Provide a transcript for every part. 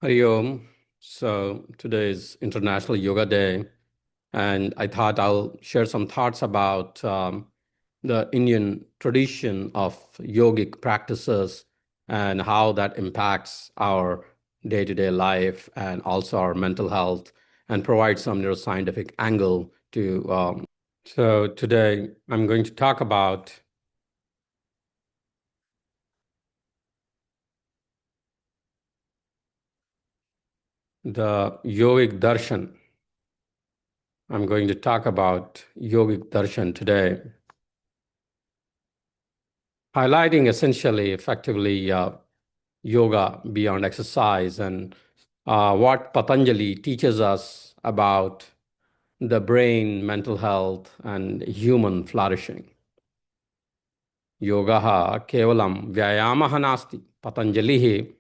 Hari Om. So today is International Yoga Day, and I thought I'll share some thoughts about the Indian tradition of yogic practices and how that impacts our day-to-day life and also our mental health, and provide some neuroscientific angle to. So today I'm going to talk about the yogic darshan. I'm going to talk about yogic darshan today, highlighting essentially, effectively, yoga beyond exercise and what Patanjali teaches us about the brain, mental health, and human flourishing. Yoga kevalam vyayamah nasti. Patanjali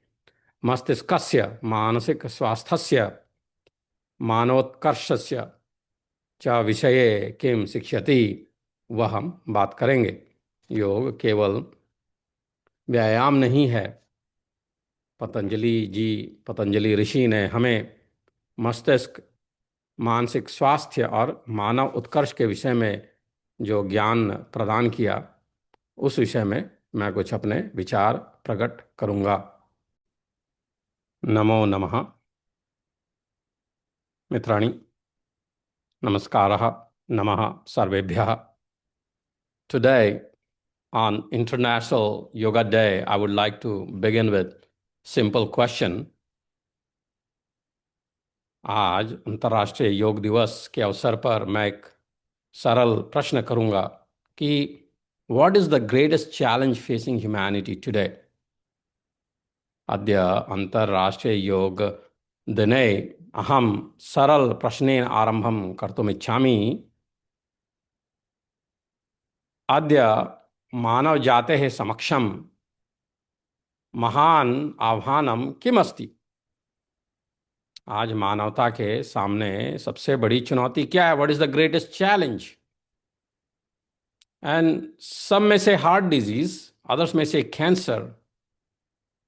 मस्तिष्कस्य मानसिक स्वास्थ्यस्य मानवोत्कर्षस्य च विषये किम शिक्षति, वह हम बात करेंगे। योग केवल व्यायाम नहीं है। पतंजलि ऋषि ने हमें मस्तिष्क, मानसिक स्वास्थ्य और मानव उत्कर्ष के विषय में जो ज्ञान प्रदान किया, उस विषय में मैं कुछ अपने विचार प्रकट करूंगा। नमो नमः। मित्राणि, नमस्कारः, नमः सर्वेभ्यः। Today, on International Yoga Day, I would like to begin with simple question. आज अंतर्राष्ट्रीय योग दिवस के अवसर पर मैं एक सरल प्रश्न करूंगा कि what is the greatest challenge facing humanity today. अद्य अंतर्राष्ट्रीय योग दिने अहम सरल प्रश्नेन आरंभं कर्तुम् इच्छामि। अद्य मानव जातेः समक्षं महान आह्वानं किमस्ति। आज मानवता के सामने सबसे बड़ी चुनौती क्या है? What is the greatest challenge? And some में से heart disease, others may say cancer,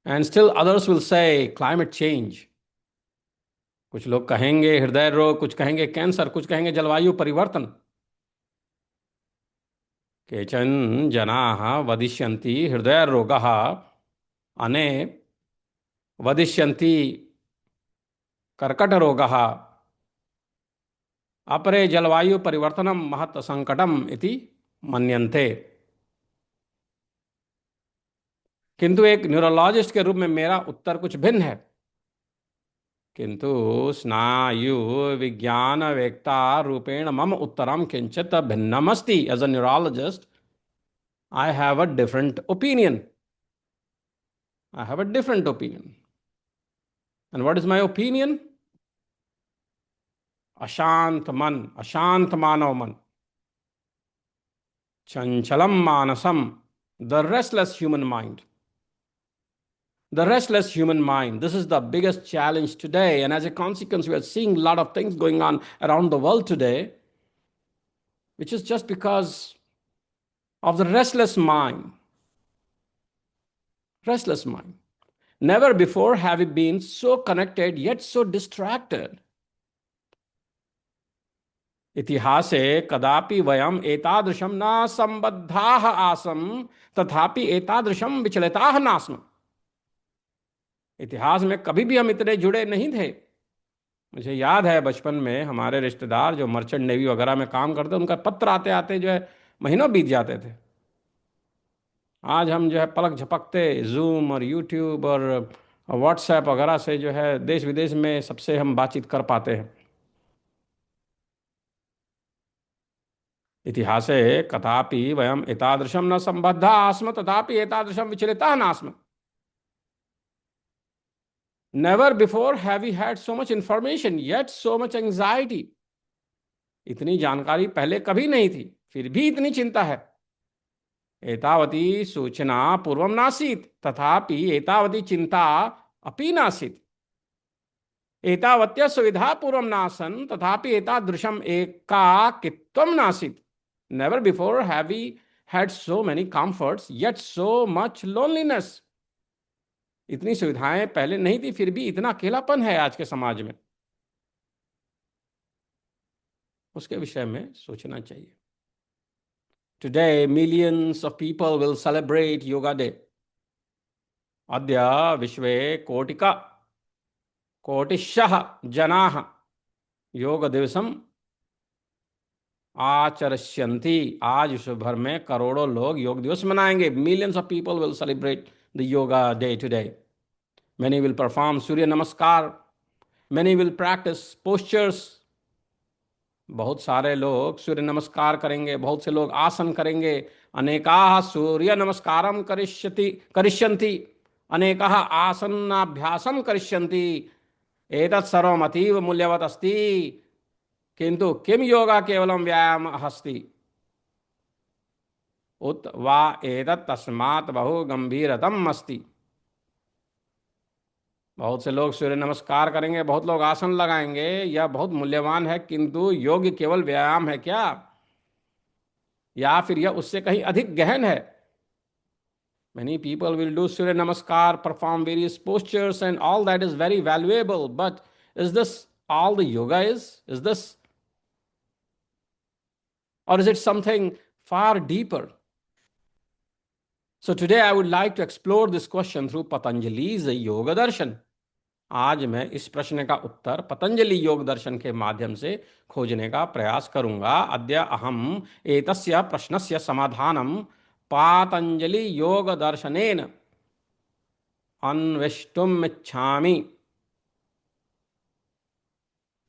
and still others will say climate change. कुछ लोग कहेंगे हृदय रोग, कुछ कहेंगे कैंसर, कुछ कहेंगे जलवायु परिवर्तन। केचन जनाः वदिष्यन्ति हृदय रोगः, अने वदिष्यन्ति कर्कट रोगः, अपरे जलवायु परिवर्तनम महत् संकटम इति मन्यन्ते। किंतु एक न्यूरोलॉजिस्ट के रूप में मेरा उत्तर कुछ भिन्न है। किंतु स्नायु विज्ञान वेत्ता रूपेण मम उत्तरम किंचित भिन्नमस्ति। As a neurologist, I have a different opinion. I have a different opinion. And what is my opinion? अशांत मन, अशांत मानव मन, चंचलम मानसम, the restless human mind. The restless human mind. This is the biggest challenge today. And as a consequence, we are seeing a lot of things going on around the world today, which is just because of the restless mind. Restless mind. Never before have we been so connected yet so distracted. इतिहासे कदापि वयम एतादृशम न संबद्धाः आसम, तथापि एतादृशम विचलिताः नास्म। इतिहास में कभी भी हम इतने जुड़े नहीं थे। मुझे याद है बचपन में हमारे रिश्तेदार जो मर्चेंट नेवी वगैरह में काम करते, उनका पत्र आते आते जो है महीनों बीत जाते थे। आज हम जो है पलक झपकते जूम और यूट्यूब और व्हाट्सएप वगैरह से जो है देश विदेश में सबसे हम बातचीत कर पाते हैं। इतिहासे कदापि वयम एतादृशम न संबद्धा आस्म, तथापि एतादृशम विचलिता नास्म। Never before have we had so much information yet so much anxiety. इतनी जानकारी पहले कभी नहीं थी, फिर भी इतनी चिंता है। एतावती सूचना पूर्वं नासीत्, तथापि एतावती चिंता अपि नासीत्। एतावत्य सुविधा पूर्वं नासन्, तथापि एतादृशम् एकाकित्वं नासीत्। Never before have we had so many comforts yet so much loneliness. इतनी सुविधाएं पहले नहीं थी, फिर भी इतना अकेलापन है आज के समाज में। उसके विषय में सोचना चाहिए। Today millions of people will celebrate yoga day. अद्य विश्वे कोटिशः जनाः योग दिवसम आचरिष्यन्ति। आज विश्व भर में करोड़ों लोग योग दिवस मनाएंगे। Millions of people will celebrate the yoga day today. Many will perform सूर्य नमस्कार। Many will practice postures। बहुत सारे लोग सूर्य नमस्कार करेंगे, बहुत से लोग आसन करेंगे। अनेकाः सूर्य नमस्कारम करिष्यन्ति, अनेकाः आसनाभ्यासम करिष्यन्ति। एतत् सर्वम् अतीव मूल्यवत् अस्ति, किन्तु किम योगा केवलं व्यायाम अस्ति उत वा एतत् तस्मात् बहु गंभीरतम अस्ति। बहुत से लोग सूर्य नमस्कार करेंगे, बहुत लोग आसन लगाएंगे, यह बहुत मूल्यवान है, किंतु योग केवल व्यायाम है क्या, या फिर यह उससे कहीं अधिक गहन है? Many people will do Surya Namaskar, perform various postures, and all that is very valuable. But is this all the yoga is? Is this, or is it something far deeper? So today I would like to explore this question through Patanjali's Yoga Darshan. आज मैं इस प्रश्न का उत्तर पतंजलि योग दर्शन के माध्यम से खोजने का प्रयास करूंगा। अद्य अहम एतस्य प्रश्नस्य समाधानम पातंजलि योग दर्शनेन अन्वेष्टुम इच्छामि।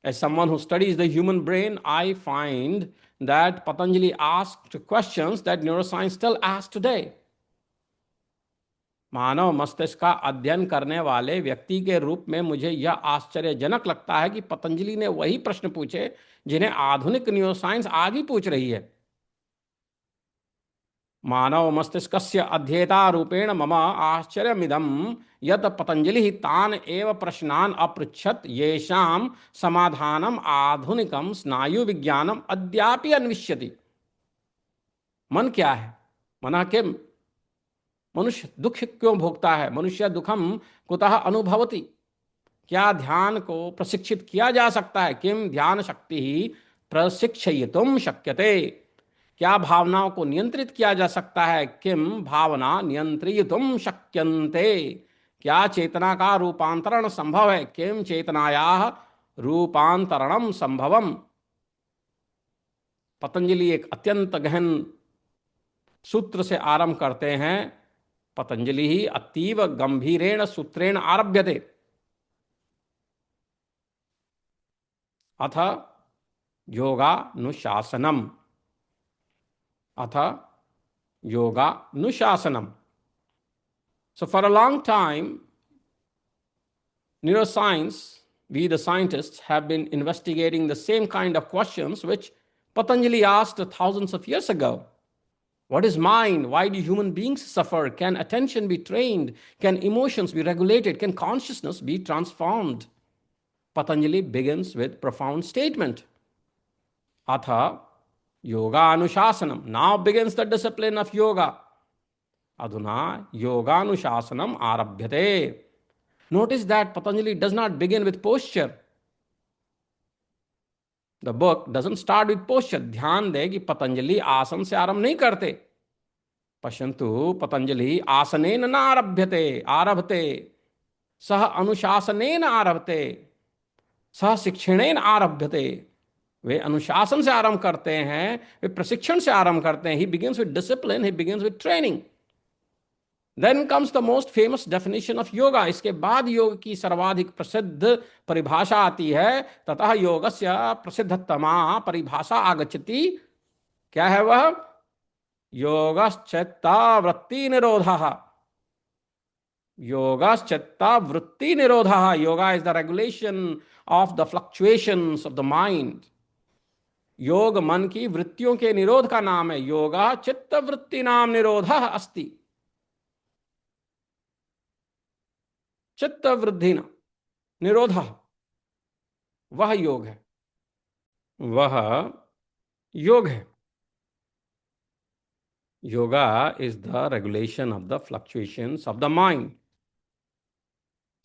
As someone who studies the human brain, I find that Patanjali asked questions that neuroscience still asks today. मानव मस्तिष्क का अध्ययन करने वाले व्यक्ति के रूप में मुझे यह आश्चर्यजनक लगता है कि पतंजलि ने वही प्रश्न पूछे जिन्हें आधुनिक न्यूरोसाइंस आज भी पूछ रही है। मानव मस्तिष्कस्य अध्येता रूपेण मम आश्चर्यमिदं यत् पतंजलि तान एव प्रश्नान् अपृच्छत् येषां समाधानम् आधुनिकं स्नायु विज्ञानम् अद्यापि अन्विष्यति। मन क्या है? मनः किम? मनुष्य दुख क्यों भोगता है? मनुष्य दुखम कुतः अनुभवति? क्या ध्यान को प्रशिक्षित किया जा सकता है? किम ध्यान शक्ति ही प्रशिक्षयितुम शक्यते? क्या भावनाओं को नियंत्रित किया जा सकता है? किम भावना नियंत्रितुम शक्यन्ते? क्या चेतना का रूपांतरण संभव है? किम चेतनायाः रूपांतरणम संभवम? पतंजलि एक अत्यंत गहन सूत्र से आरंभ करते हैं। पतंजलि ही अतीव गंभीरेण सूत्रेण आरभ्यते। अथ योगानुशासनम। अथ योगानुशासनम। So for a long time, neuroscience, we the scientists have been investigating the same kind of questions which Patanjali asked thousands of years ago. What is mind? Why do human beings suffer? Can attention be trained? Can emotions be regulated? Can consciousness be transformed? Patanjali begins with profound statement. Atha yoga anushasanam. Now begins the discipline of yoga. Adhuna yoga anushasanam arabhyate. Notice that Patanjali does not begin with posture. The book doesn't start with posture. ध्यान दे कि पतंजलि आसन से आरंभ नहीं करते। पश्यन्तु पतंजलि आसनेन न आरभते, सह अनुशासनेन आरभते, सह शिक्षणेन आरभ्यते। वे अनुशासन से आरंभ करते हैं, वे प्रशिक्षण से आरंभ करते हैं। He begins with discipline, he begins with training. Then comes the most famous definition of yoga. इसके बाद योग की सर्वाधिक प्रसिद्ध परिभाषा आती है। ततः योगस्य प्रसिद्धतमा परिभाषा आगच्छति। क्या है वह? योगश्चित्तवृत्ति निरोधः। योगश्चित्तवृत्ति निरोधः। Yoga is the regulation of the fluctuations of the mind. योग मन की वृत्तियों के निरोध का नाम है। योगा चित्तवृत्ति नाम निरोधः अस्ति। चित्तवृद्धि निरोध वह योग है, वह योग है। Yoga is the regulation of the fluctuations of the mind.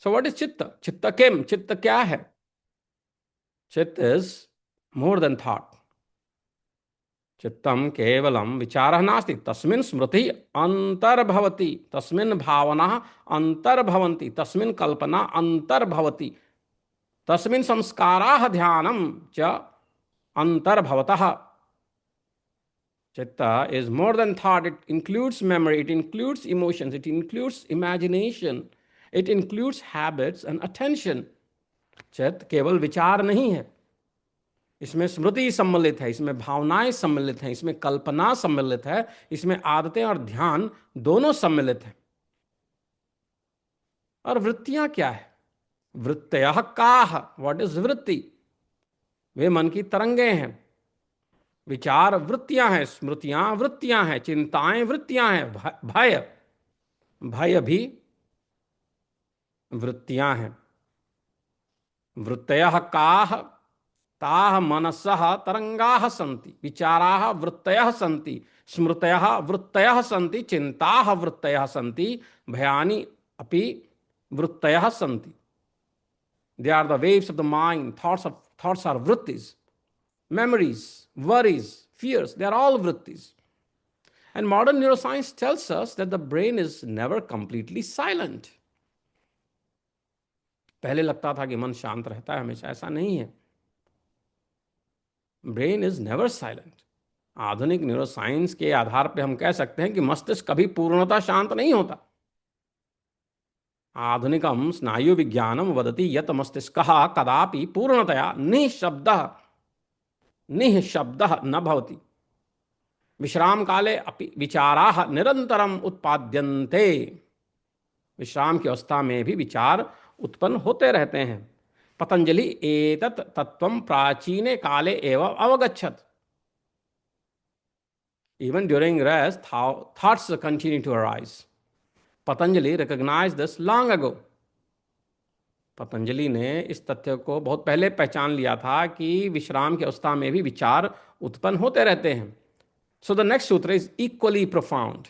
So what is चित्त? चित्त किम? चित्त क्या है? चित्त इज मोर देन थॉट। चित्तम केवलम विचारः नास्ति, तस्मिन् स्मृति अंतर्भवति, तस्मिन् भावना अंतर्भवन्ति, तस्मिन् कल्पना अंतर्भवति, तस्मिन् संस्काराः ध्यानं च अंतर्भवतः। Chitta is more than thought. It includes memory, it includes emotions, it includes imagination, it includes habits and attention. चित्त केवल विचार नहीं है, इसमें स्मृति सम्मिलित है, इसमें भावनाएं सम्मिलित हैं, इसमें कल्पना सम्मिलित है, इसमें आदतें और ध्यान दोनों सम्मिलित हैं। और वृत्तियां क्या है? वृत्तयः काः? व्हाट इज वृत्ति? वे मन की तरंगें हैं। विचार वृत्तियां हैं, स्मृतियां वृत्तियां हैं, चिंताएं वृत्तियां हैं, भय भय भी वृत्तियां हैं। वृत्तयः काः? ताः मनसः तरंगाः सन्ति, विचाराः वृत्तयः सन्ति, स्मृतयः वृत्तयः सन्ति, चिंताः वृत्तयः सन्ति, भयानि अपि वृत्तयः सन्ति। They are the waves of the mind. Thoughts are वृत्तिज, memories, worries, fears, they are all vrittis. And modern neuroscience tells us that the brain is never completely silent. पहले लगता था कि मन शांत रहता है हमेशा, ऐसा नहीं है। Brain is never silent. आधुनिक न्यूरोसाइंस के आधार पर हम कह सकते हैं कि मस्तिष्क कभी पूर्णतः शांत नहीं होता। आधुनिकम स्नायु विज्ञानम वदति यत मस्तिष्कः कदापि पूर्णतया निःशब्दः न भवति। विश्राम काले अपि विचाराः निरंतरम उत्पाद्यन्ते। विश्राम की अवस्था में भी विचार उत्पन्न होते रहते हैं। पतंजलि एतत् तत्त्वं प्राचीने काले एव अवगच्छत्। Even during rest, thoughts continue to arise. Patanjali recognized this long ago. Patanjali ने इस तथ्य को बहुत पहले पहचान लिया था कि विश्राम की अवस्था में भी विचार उत्पन्न होते रहते हैं। सो द नेक्स्ट सूत्र इज इक्वली प्रोफाउंड।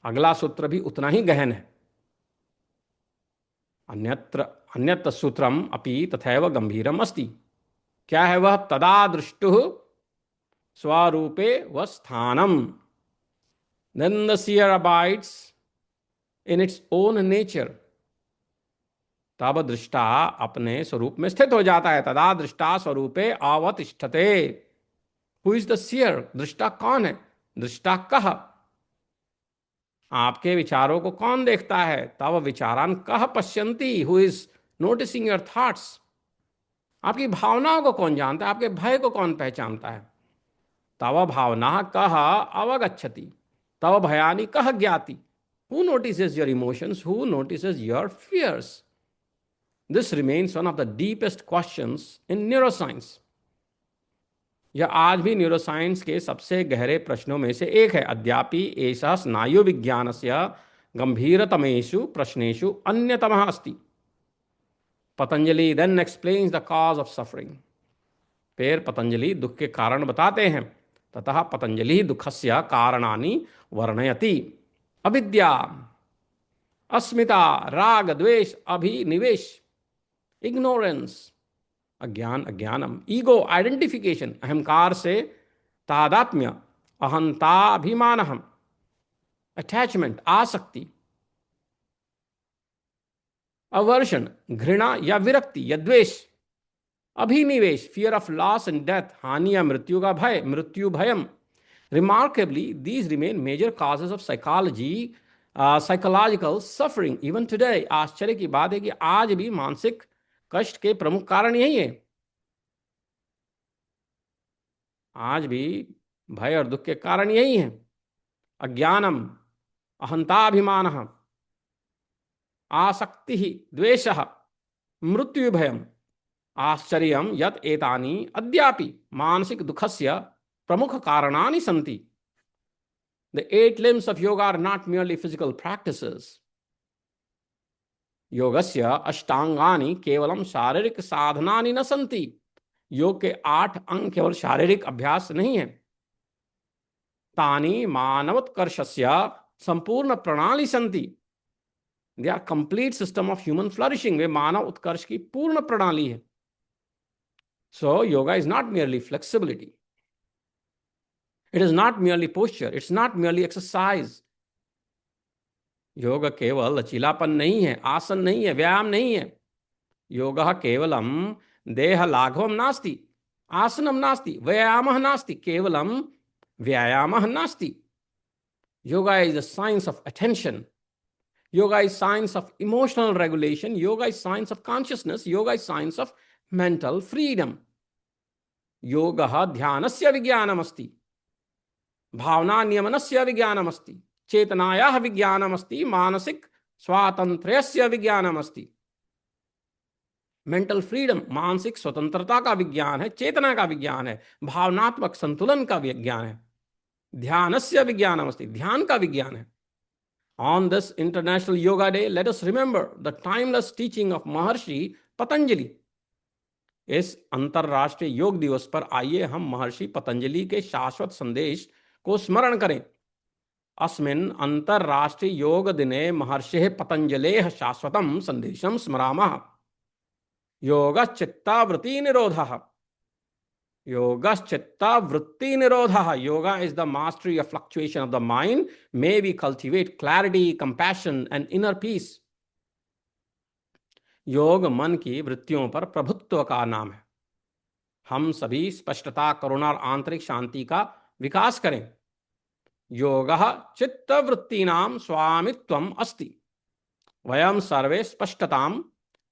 अगला सूत्र भी उतना ही गहन है। अन्यत्र सूत्रम अपि तथैव गंभीरम अस्ति। क्या है वह? तदा दृष्टुः स्वरूपे व स्थानम। Then the seer abides in its own nature. तब दृष्टा अपने स्वरूप में स्थित हो जाता है। तदा दृष्टा स्वरूपे अवतिष्ठते। Who is the seer? दृष्टा कौन है? दृष्टा कः? आपके विचारों को कौन देखता है? तब विचारान कः पश्यन्ति। Who is noticing your thoughts? आपकी भावनाओं को कौन जानता है? आपके भय को कौन पहचानता है? तव भावना कः अवगच्छति। तव भयानि कः ज्ञाति। Who notices your emotions? Who notices your fears? This remains one of the deepest questions in neuroscience. यह आज भी न्यूरोसाइंस के सबसे गहरे प्रश्नों में से एक है। अद्यापि एषः स्नायु विज्ञानस्य गंभीरतमेषु प्रश्नेषु अन्यतमः अस्ति। Patanjali then explains the cause of suffering. फिर पतंजलि दुख के कारण बताते हैं। ततः पतंजलि दुःखस्य कारणानि वर्णयति। अविद्या, अस्मिता, राग, द्वेष, अभिनिवेश, इग्नोरेंस, अज्ञान, अज्ञानम, ईगो, आइडेंटिफिकेशन, अहंकार से तादात्म्य, अहंताभिमान, अटैचमेंट, आसक्ति, अवर्षण, घृणा या विरक्ति या द्वेष, अभिनिवेश, fear of loss and death, हानि या मृत्यु का भय, मृत्यु भयम। Remarkably these remain major causes of psychological suffering even today. आश्चर्य की बात है कि आज भी मानसिक कष्ट के प्रमुख कारण यही है। आज भी भय और दुख के कारण यही है। अज्ञानम, अहंताभिमान, आसक्ति, द्वेषः, मृत्यु भयम। आश्चर्यम यत् एतानि अद्यापि मानसिक दुखस्य प्रमुख कारणानि सन्ति। The 8 limbs of yoga are not merely physical practices. योगस्य अष्टांगानि केवलम शारीरिक साधनानि न सन्ति। योग के 8 अंग केवल शारीरिक अभ्यास नहीं है। तानि मानवोत्कर्षस्य संपूर्ण प्रणाली सन्ति। They are complete system of human flourishing, वे मानव उत्कर्ष की पूर्ण प्रणाली है. So yoga is not merely flexibility, it is not merely posture, it's not merely exercise. योग केवल लचीलापन नहीं है, आसन नहीं है, व्यायाम नहीं है. योग केवलम देह लाघवम नास्ति, आसनम नास्ति, व्यायाम नास्ति, केवलम व्यायाम नास्ति. Yoga is the science of attention, yoga is science of emotional regulation, yoga is science of consciousness, yoga is science of mental freedom. योग ध्यानस्य विज्ञानमस्ति, भावना नियमनस्य विज्ञानमस्ति, चेतनायाः विज्ञानमस्ति, मानसिक स्वातंत्र्यस्य विज्ञानमस्ति. मेंटल फ्रीडम मानसिक स्वतंत्रता का विज्ञान है, चेतना का विज्ञान है, भावनात्मक संतुलन का विज्ञान है. ध्यानस्य विज्ञानमस्ति, ध्यान का विज्ञान है. On this International Yoga Day, let us remember the timeless teaching of महर्षि पतंजलि. इस अंतरराष्ट्रीय योग दिवस पर आइए हम महर्षि पतंजलि के शाश्वत संदेश को स्मरण करें. अस्मिन् अंतरराष्ट्रीय योग दिने महर्षेः पतंजलेः शाश्वतं संदेशं स्मरामः. योगश्चित्तावृत्ति निरोधः, योगश्चित्तावृत्ति निरोधः. Yoga is the mastery of fluctuation of the mind. May we cultivate clarity, compassion and inner peace. योग मन की वृत्तियों पर प्रभुत्व का नाम है. हम सभी स्पष्टता, करुणा और आंतरिक शांति का विकास करें. योगः चित्तवृत्तीनां स्वामित्वम् अस्ति. वयं सर्वे स्पष्टतां,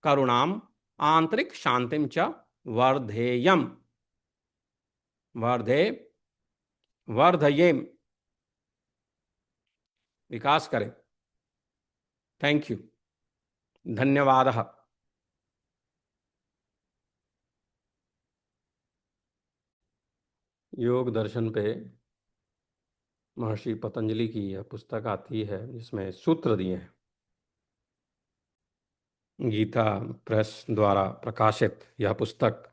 करुणां, आंतरिक शांतिं च वर्धेयम्, वर्धयेम, विकास करें. थैंक यू, धन्यवादः. योग दर्शन पे महर्षि पतंजलि की यह पुस्तक आती है जिसमें सूत्र दिए हैं. गीता प्रेस द्वारा प्रकाशित यह पुस्तक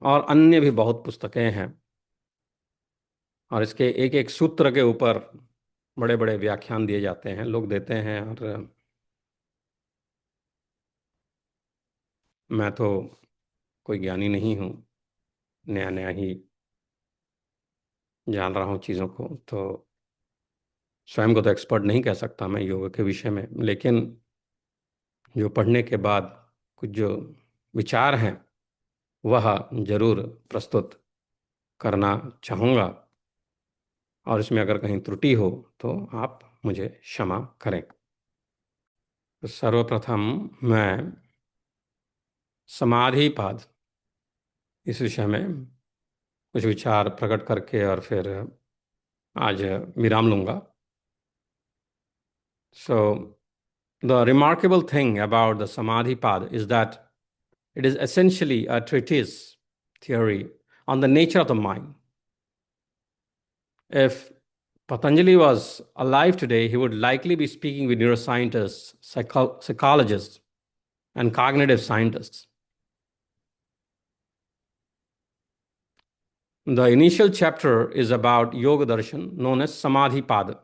और अन्य भी बहुत पुस्तकें हैं, और इसके एक एक सूत्र के ऊपर बड़े बड़े व्याख्यान दिए जाते हैं, लोग देते हैं. और मैं तो कोई ज्ञानी नहीं हूँ, नया नया ही जान रहा हूँ चीज़ों को, तो स्वयं को तो एक्सपर्ट नहीं कह सकता मैं योग के विषय में. लेकिन जो पढ़ने के बाद कुछ जो विचार हैं वह जरूर प्रस्तुत करना चाहूँगा, और इसमें अगर कहीं त्रुटि हो तो आप मुझे क्षमा करें. तो सर्वप्रथम मैं समाधिपाद इस विषय में कुछ विचार प्रकट करके और फिर आज विराम लूँगा. So the remarkable thing about the Samadhipad is that it is essentially a treatise theory on the nature of the mind. If Patanjali was alive today, he would likely be speaking with neuroscientists, psychologists, and cognitive scientists. The initial chapter is about Yoga Darshan, known as Samadhipada.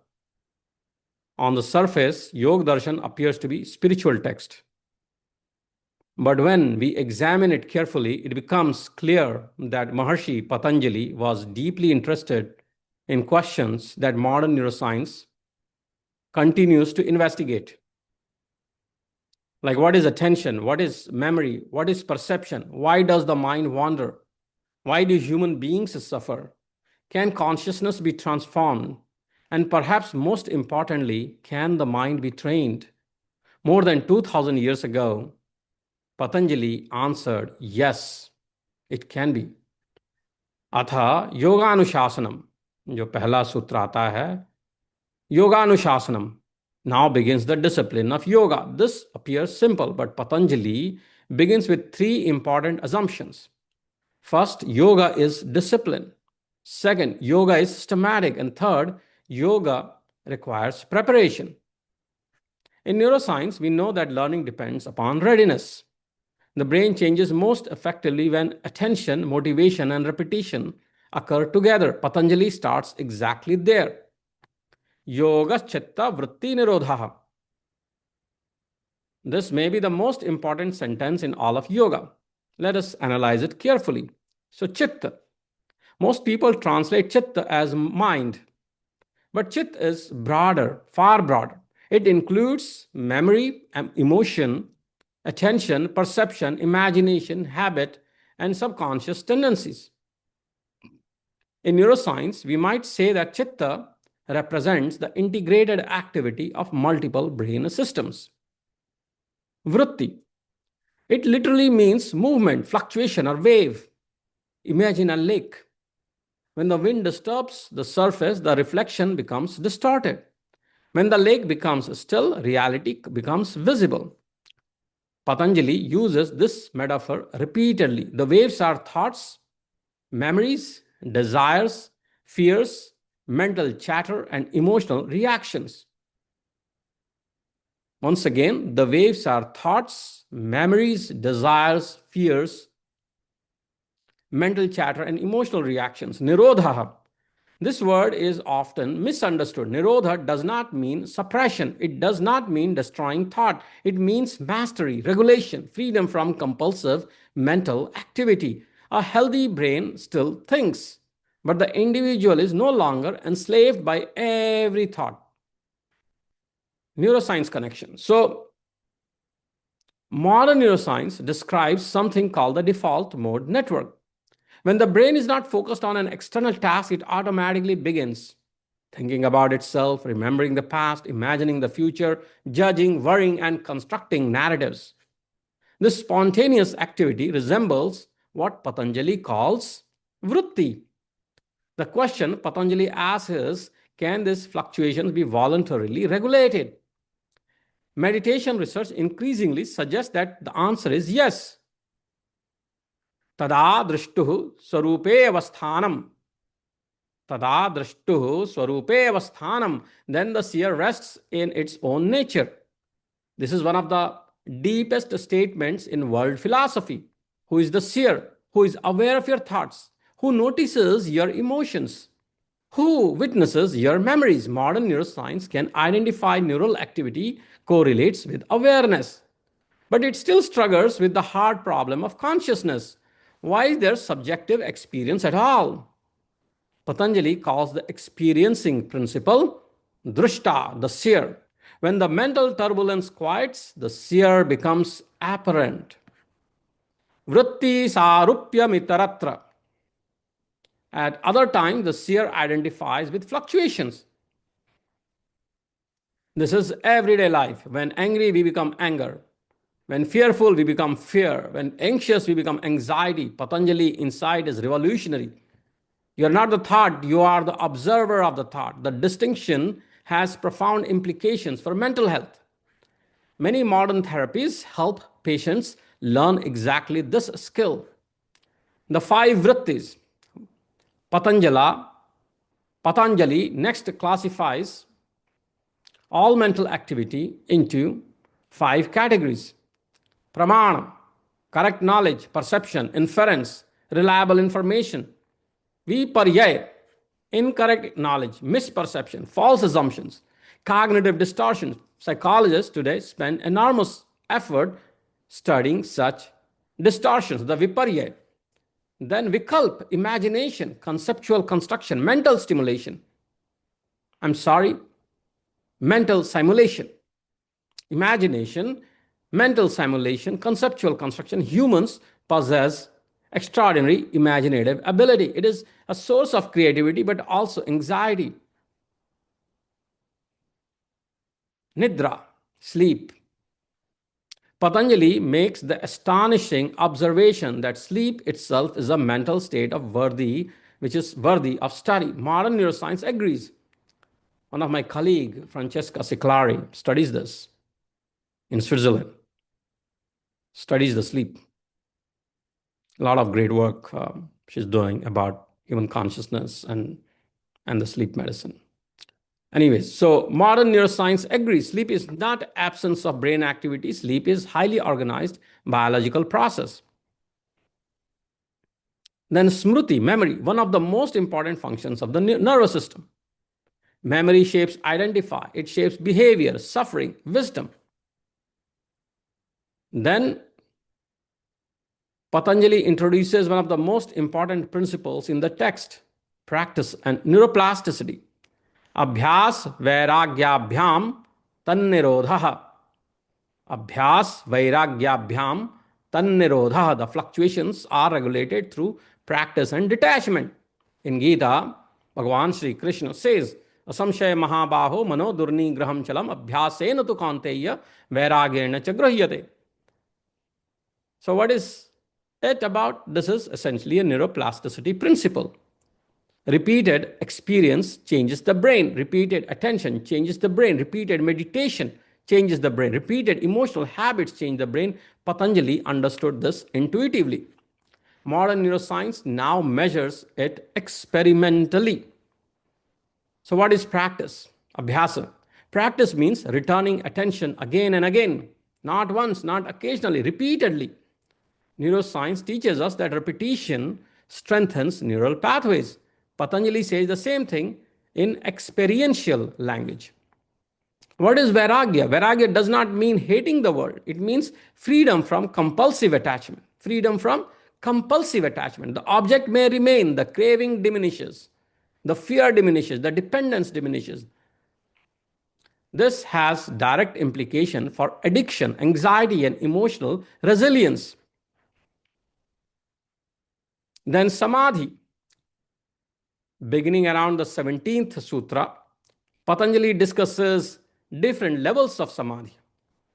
On the surface, Yoga Darshan appears to be spiritual text. But when we examine it carefully, it becomes clear that Maharishi Patanjali was deeply interested in questions that modern neuroscience continues to investigate. Like, what is attention? What is memory? What is perception? Why does the mind wander? Why do human beings suffer? Can consciousness be transformed? And perhaps most importantly, can the mind be trained? More than 2000 years ago, Patanjali answered, yes, it can be. अथ योगानुशासनम, जो पहला सूत्र आता है, योगानुशासनम now begins the discipline of yoga. This appears simple, but Patanjali begins with three important assumptions. First, yoga is discipline. Second, yoga is systematic. And third, yoga requires preparation. In neuroscience, we know that learning depends upon readiness. The brain changes most effectively when attention, motivation, and repetition occur together. Patanjali starts exactly there. Yoga chitta vritti nirodha. This may be the most important sentence in all of yoga. Let us analyze it carefully. So, chitta. Most people translate chitta as mind, but chitta is broader, far broader. It includes memory, emotion, attention, perception, imagination, habit, and subconscious tendencies. In neuroscience, we might say that chitta represents the integrated activity of multiple brain systems. Vritti. It literally means movement, fluctuation, or wave. Imagine a lake. When the wind disturbs the surface, the reflection becomes distorted. When the lake becomes still, reality becomes visible. Patanjali uses this metaphor repeatedly. The waves are thoughts, memories, desires, fears, mental chatter, and emotional reactions. Once again, the waves are thoughts, memories, desires, fears, mental chatter, and emotional reactions. Nirodha. This word is often misunderstood. Nirodha does not mean suppression. It does not mean destroying thought. It means mastery, regulation, freedom from compulsive mental activity. A healthy brain still thinks, but the individual is no longer enslaved by every thought. Neuroscience connection. So, modern neuroscience describes something called the default mode network. When the brain is not focused on an external task, it automatically begins thinking about itself, remembering the past, imagining the future, judging, worrying, and constructing narratives. This spontaneous activity resembles what Patanjali calls vritti. The question Patanjali asks is, can these fluctuations be voluntarily regulated? Meditation research increasingly suggests that the answer is yes. Tada drishtuh swarupe avasthanam. Tada drishtuh swarupe avasthanam. Then the seer rests in its own nature. This is one of the deepest statements in world philosophy. Who is the seer? Who is aware of your thoughts? Who notices your emotions? Who witnesses your memories? Modern neuroscience can identify neural activity correlates with awareness. But it still struggles with the hard problem of consciousness. Why is there subjective experience at all? Patanjali calls the experiencing principle drishta, the seer. When the mental turbulence quiets, the seer becomes apparent. Vritti sarupya mitaratra. At other times, the seer identifies with fluctuations. This is everyday life. When angry, we become anger. When fearful, we become fear. When anxious, we become anxiety. Patanjali insight is revolutionary. You are not the thought, you are the observer of the thought. The distinction has profound implications for mental health. Many modern therapies help patients learn exactly this skill. The five vrittis. Patanjali next classifies all mental activity into five categories. Pramana, correct knowledge, perception, inference, reliable information. Viparyaya, incorrect knowledge, misperception, false assumptions, cognitive distortions. Psychologists today spend enormous effort studying such distortions, the viparya. Then vikalp, imagination, conceptual construction, mental stimulation. Mental simulation. Imagination, mental simulation, conceptual construction. Humans possess extraordinary imaginative ability. It is a source of creativity, but also anxiety. Nidra, sleep. Patanjali makes the astonishing observation that sleep itself is a mental state which is worthy of study. Modern neuroscience agrees. One of my colleagues, Francesca Ciclari, studies this in Switzerland, studies the sleep. A lot of great work she's doing about human consciousness and the sleep medicine. Anyways, so modern neuroscience agrees sleep is not absence of brain activity. Sleep is highly organized biological process. Then smruti, memory, one of the most important functions of the nervous system. Memory shapes identify, it shapes behavior, suffering, wisdom. Then Patanjali introduces one of the most important principles in the text, practice and neuroplasticity. Abhyas vairagyabhyam tannirodha. Abhyas vairagyabhyam tannirodha. The fluctuations are regulated through practice and detachment. In Gita, Bhagavan Sri Krishna says, Asamshaya mahabaho mano durni graham chalam abhyasena tu kanteya vairagyena cha grahyate. So what is it about? This is essentially a neuroplasticity principle. Repeated experience changes the brain. Repeated attention changes the brain. Repeated meditation changes the brain. Repeated emotional habits change the brain. Patanjali understood this intuitively. Modern neuroscience now measures it experimentally. So what is practice? Abhyasa. Practice means returning attention again and again. Not once, not occasionally, repeatedly. Neuroscience teaches us that repetition strengthens neural pathways. Patanjali says the same thing in experiential language. What is Vairagya? Vairagya does not mean hating the world. It means freedom from compulsive attachment. Freedom from compulsive attachment. The object may remain, the craving diminishes, the fear diminishes, the dependence diminishes. This has direct implication for addiction, anxiety, and emotional resilience. Then Samadhi. Beginning around the 17th Sutra, Patanjali discusses different levels of Samadhi.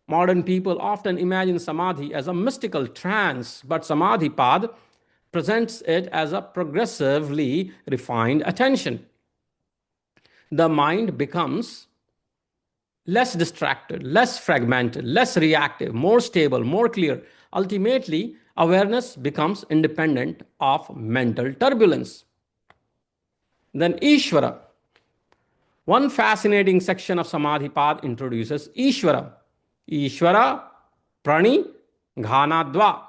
Modern people often imagine Samadhi as a mystical trance, but Samadhi Pad presents it as a progressively refined attention. The mind becomes less distracted, less fragmented, less reactive, more stable, more clear. Ultimately, awareness becomes independent of mental turbulence. Then Ishvara. One fascinating section of Samadhi Path introduces Ishvara. Ishvara Prani Ghanadva.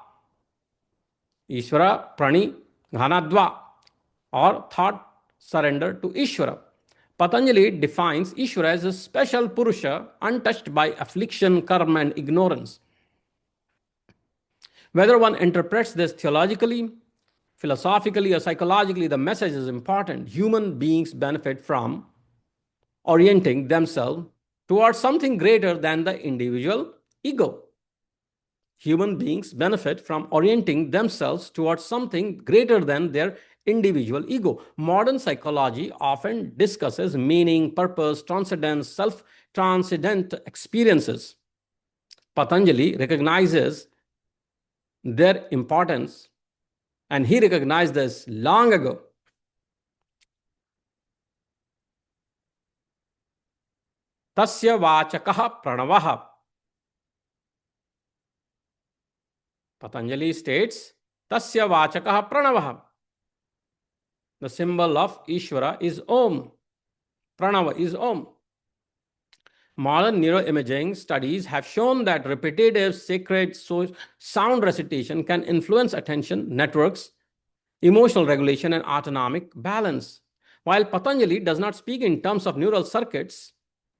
Ishvara Prani Ghanadva, or thought surrender to Ishvara. Patanjali defines Ishvara as a special Purusha untouched by affliction, karma, and ignorance. Whether one interprets this theologically, philosophically, or psychologically, the message is important. Human beings benefit from orienting themselves towards something greater than the individual ego. Human beings benefit from orienting themselves towards something greater than their individual ego. Modern psychology often discusses meaning, purpose, transcendence, self-transcendent experiences. Patanjali recognizes their importance, and he recognized this long ago. Tasya vachakah pranavah. Patanjali states, Tasya vachakah pranavah. The symbol of Ishvara is Om. Pranava is Om. Modern neuroimaging studies have shown that repetitive sacred sound recitation can influence attention networks, emotional regulation, and autonomic balance. While Patanjali does not speak in terms of neural circuits,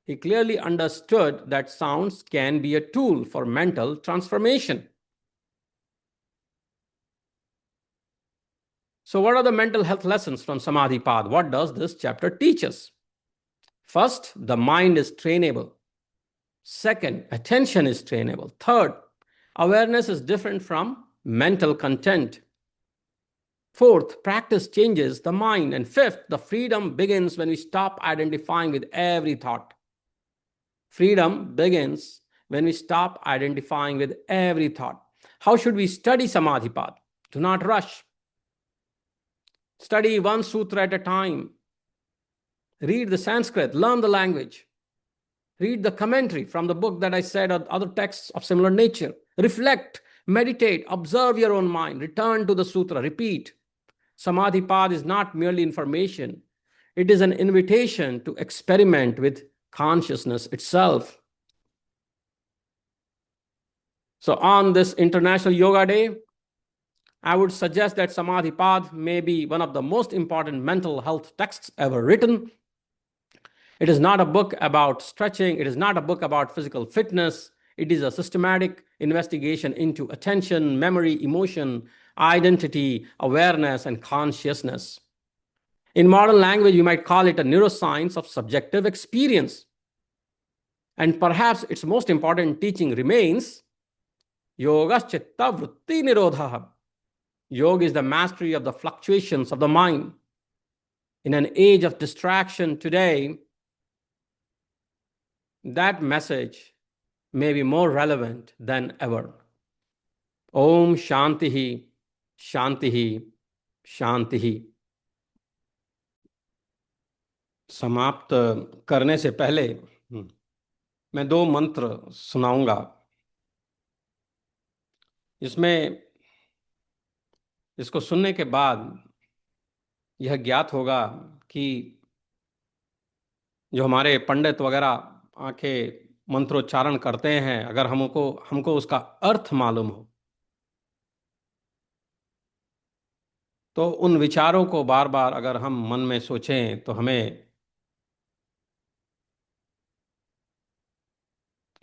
he clearly understood that sounds can be a tool for mental transformation. So what are the mental health lessons from Samadhi Path? What does this chapter teach us? First, the mind is trainable. Second, attention is trainable. Third, awareness is different from mental content. Fourth, practice changes the mind. And fifth, the freedom begins when we stop identifying with every thought. Freedom begins when we stop identifying with every thought. How should we study Samadhi Path? Do not rush. Study one sutra at a time. Read the Sanskrit, learn the language. Read the commentary from the book that I said or other texts of similar nature. Reflect, meditate, observe your own mind, return to the sutra, repeat. Samadhi Path is not merely information. It is an invitation to experiment with consciousness itself. So on this International Yoga Day, I would suggest that Samadhi Path may be one of the most important mental health texts ever written. It is not a book about stretching. It is not a book about physical fitness. It is a systematic investigation into attention, memory, emotion, identity, awareness, and consciousness. In modern language, you might call it a neuroscience of subjective experience. And perhaps its most important teaching remains Yogaschitta Vritti Nirodha. Yoga is the mastery of the fluctuations of the mind. In an age of distraction today, that message may be more relevant than ever. Om Shanti, Shanti, Shanti. समाप्त करने से पहले मैं दो मंत्र सुनाऊंगा। इसमें इसको सुनने के बाद यह ज्ञात होगा कि जो हमारे पंडित वगैरह आके मंत्रोच्चारण करते हैं, अगर हमको उसका अर्थ मालूम हो तो उन विचारों को बार बार अगर हम मन में सोचें तो हमें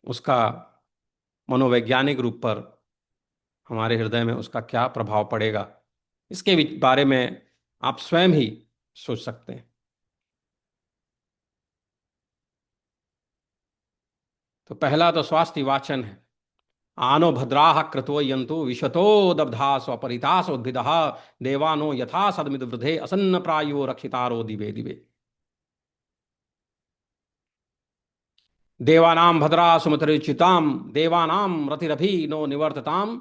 उसका मनोवैज्ञानिक रूप पर हमारे हृदय में उसका क्या प्रभाव पड़ेगा, इसके बारे में आप स्वयं ही सोच सकते हैं। तो पहला तो स्वास्थ्य वाचन है। आनो भद्राः क्रतवयन्तु विशतो दब्धा स्वपरितासोद्भिदः देवानो यथा सदमिद वृधे असन्न प्रायो रक्षितारो दिवे दिवे। देवानां भद्रा सुमतिरुचितां देवानां रतिरभि नो निवर्तताम्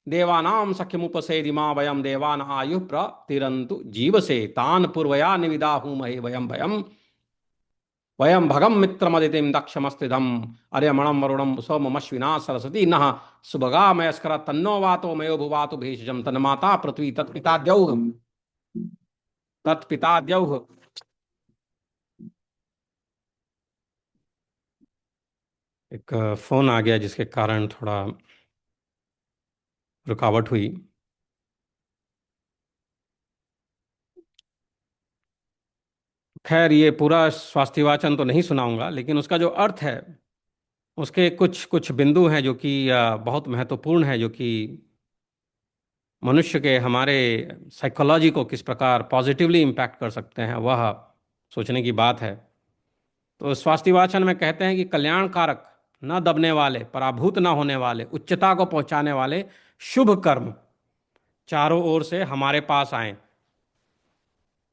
देवानां सख्यमुपसेदिमा वयम देवान आयु प्रतिरन्तु जीवसे तान पूर्वया निविदाहुमहे वयम भयम वयम भगम मित्रमदितिम दक्षमस्तिदम अर्यमणम वरुणम सोममश्विना सरस्वती नः सुभगा मयस्कर तन्नो वातो मयो भुवातु भेषजम तन्माता पृथ्वी तत्पिता द्यौः। एक फोन आ गया जिसके कारण थोड़ा रुकावट हुई। खैर, ये पूरा स्वास्थ्यवाचन तो नहीं सुनाऊंगा, लेकिन उसका जो अर्थ है उसके कुछ कुछ बिंदु हैं जो कि बहुत महत्वपूर्ण है, जो कि मनुष्य के हमारे साइकोलॉजी को किस प्रकार पॉजिटिवली इम्पैक्ट कर सकते हैं, वह सोचने की बात है। तो स्वास्थ्यवाचन में कहते हैं कि कल्याणकारक, न दबने वाले, पराभूत न होने वाले, उच्चता को पहुंचाने वाले शुभ कर्म चारों ओर से हमारे पास आए।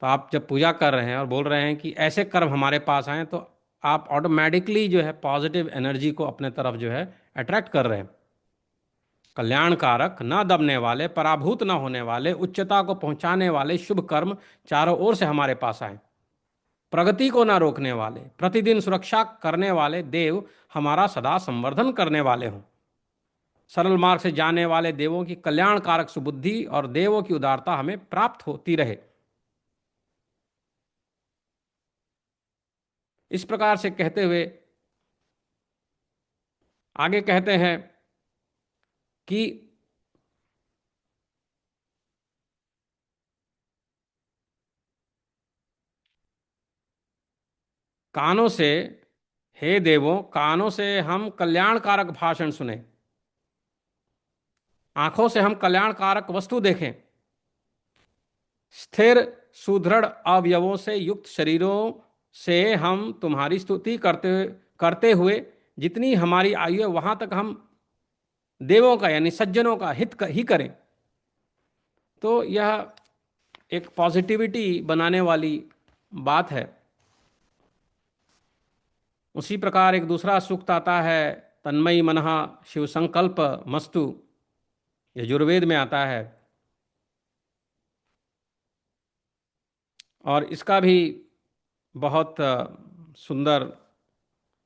तो आप जब पूजा कर रहे हैं और बोल रहे हैं कि ऐसे कर्म हमारे पास आए, तो आप ऑटोमेटिकली जो है पॉजिटिव एनर्जी को अपने तरफ जो है अट्रैक्ट कर रहे हैं। कल्याणकारक, न दबने वाले, पराभूत न होने वाले, उच्चता को पहुंचाने वाले शुभ कर्म चारों ओर से हमारे पास आए। प्रगति को न रोकने वाले, प्रतिदिन सुरक्षा करने वाले देव हमारा सदा संवर्धन करने वाले हों। सरल मार्ग से जाने वाले देवों की कल्याणकारक सुबुद्धि और देवों की उदारता हमें प्राप्त होती रहे। इस प्रकार से कहते हुए आगे कहते हैं कि कानों से, हे देवों, कानों से हम कल्याणकारक भाषण सुने, आंखों से हम कल्याणकारक वस्तु देखें, स्थिर सुदृढ़ अवयवों से युक्त शरीरों से हम तुम्हारी स्तुति करते करते हुए जितनी हमारी आयु है वहां तक हम देवों का यानी सज्जनों का हित ही करें। तो यह एक पॉजिटिविटी बनाने वाली बात है। उसी प्रकार एक दूसरा सूक्त आता है, तन्मयी मनः शिव संकल्प मस्तु, यजुर्वेद में आता है, और इसका भी बहुत सुंदर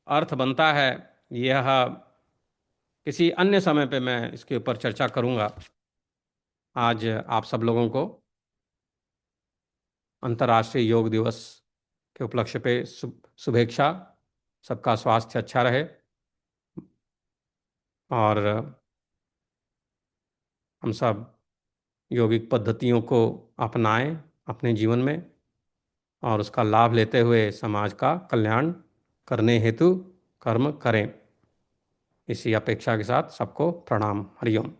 अर्थ बनता है। यह किसी अन्य समय पे मैं इसके ऊपर चर्चा करूंगा। आज आप सब लोगों को अंतर्राष्ट्रीय योग दिवस के उपलक्ष्य पे शुभेच्छा। सबका स्वास्थ्य अच्छा रहे और हम सब योगिक पद्धतियों को अपनाएं अपने जीवन में और उसका लाभ लेते हुए समाज का कल्याण करने हेतु कर्म करें। इसी अपेक्षा के साथ सबको प्रणाम। हरिओम।